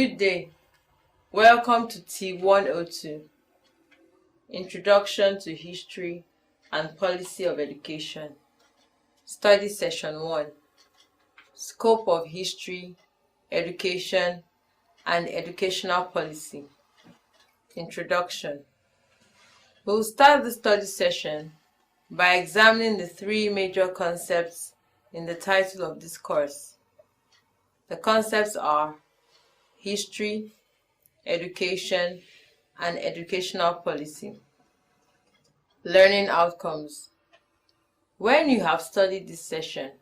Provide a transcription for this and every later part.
Good day. Welcome to TEE102, Introduction to History and Policy of Education. Study Session 1, Scope of History, Education, and Educational Policy. Introduction. We will start the study session by examining the three major concepts in the title of this course. The concepts are history, education, and educational policy. Learning outcomes. When you have studied this session,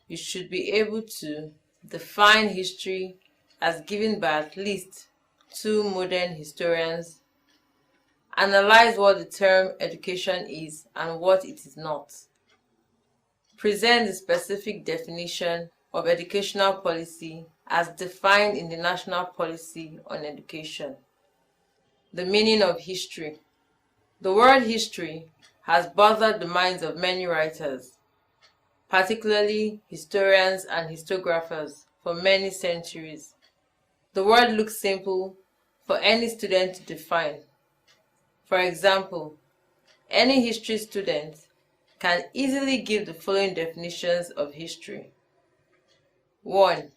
you should be able to define history as given by at least two modern historians, analyze what the term education is and what it is not, present the specific definition of educational policy as defined in the National Policy on Education. The meaning of history. The word history has bothered the minds of many writers, particularly historians and historiographers, for many centuries. The word looks simple for any student to define. For example, any history student can easily give the following definitions of history. 1.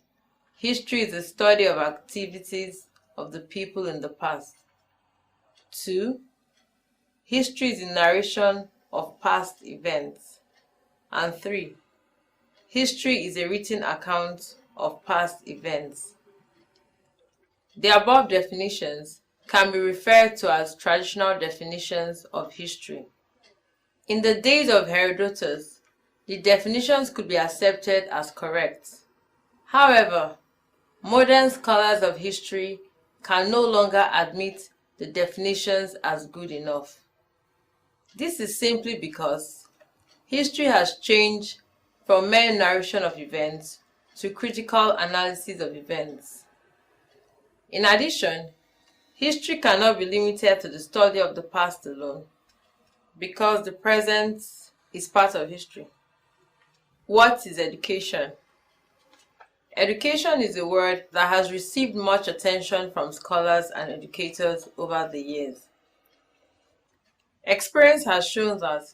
History is the study of activities of the people in the past. 2. History is the narration of past events. And 3. History is a written account of past events. The above definitions can be referred to as traditional definitions of history. In the days of Herodotus, the definitions could be accepted as correct. However, modern scholars of history can no longer admit the definitions as good enough. This is simply because history has changed from mere narration of events to critical analysis of events. In addition, history cannot be limited to the study of the past alone, because the present is part of history. What is education? Education is a word that has received much attention from scholars and educators over the years. Experience has shown that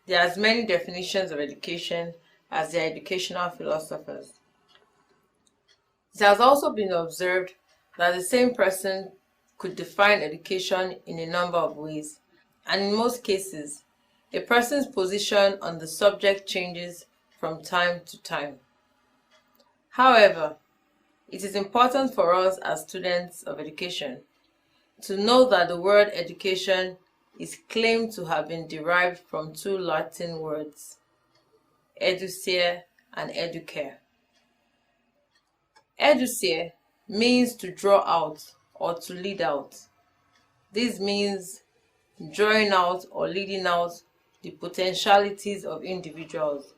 there are as many definitions of education as there are educational philosophers. It has also been observed that the same person could define education in a number of ways, and in most cases, a person's position on the subject changes from time to time. However, it is important for us as students of education to know that the word education is claimed to have been derived from two Latin words, educere and educare. Educere means to draw out or to lead out. This means drawing out or leading out the potentialities of individuals.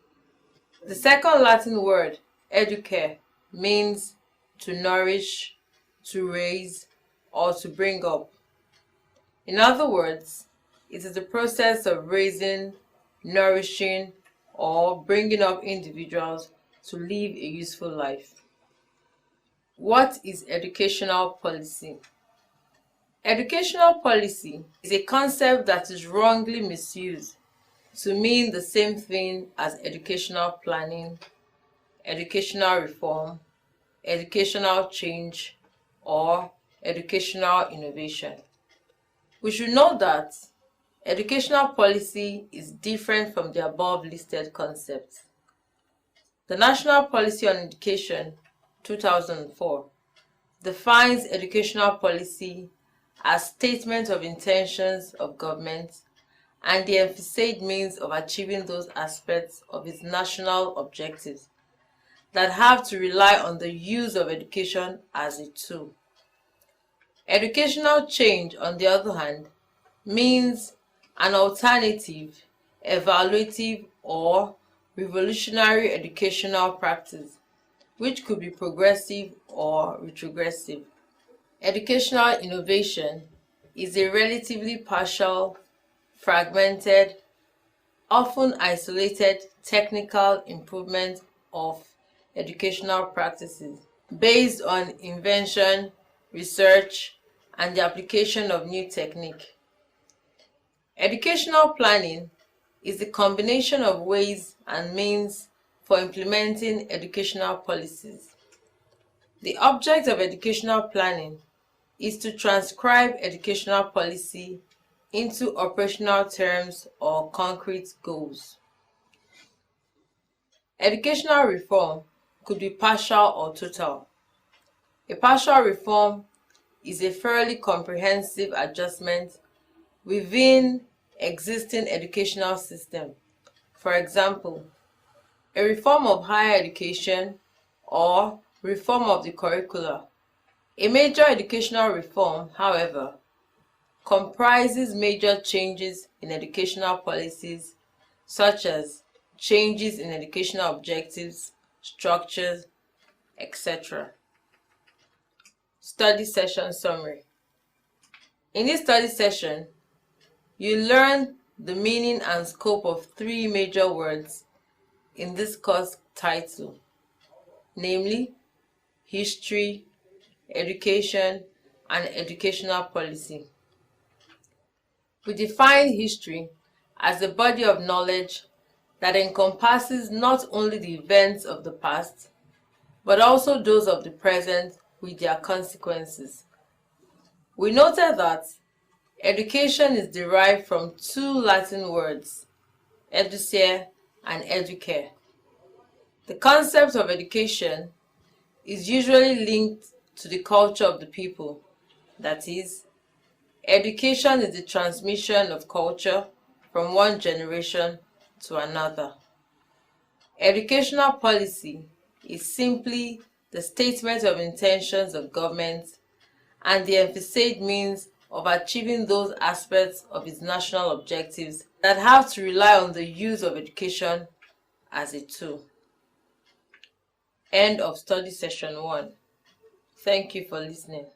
The second Latin word, educare, means to nourish, to raise, or to bring up. In other words, it is the process of raising, nourishing, or bringing up individuals to live a useful life. What is educational policy? Educational policy is a concept that is wrongly misused to mean the same thing as educational planning, educational reform, educational change, or educational innovation. We should note that educational policy is different from the above listed concepts. The National Policy on Education 2004 defines educational policy as statement of intentions of government and the emphasized means of achieving those aspects of its national objectives that have to rely on the use of education as a tool. Educational change, on the other hand, means an alternative, evaluative, or revolutionary educational practice, which could be progressive or retrogressive. Educational innovation is a relatively partial, fragmented, often isolated technical improvement of educational practices, based on invention, research, and the application of new technique. Educational planning is the combination of ways and means for implementing educational policies. The object of educational planning is to transcribe educational policy into operational terms or concrete goals. Educational reform could be partial or total. A partial reform is a fairly comprehensive adjustment within existing educational system. For example, a reform of higher education or reform of the curricula. A major educational reform, however, comprises major changes in educational policies such as changes in educational objectives, structures, etc. Study session summary. In this study session, you learn the meaning and scope of three major words in this course title, namely history, education, and educational policy. We define history as a body of knowledge that encompasses not only the events of the past, but also those of the present with their consequences. We noted that education is derived from two Latin words, educere and educare. The concept of education is usually linked to the culture of the people. That is, education is the transmission of culture from one generation to another. Educational policy is simply the statement of intentions of government and the emphasized means of achieving those aspects of its national objectives that have to rely on the use of education as a tool. End of study session 1. Thank you for listening.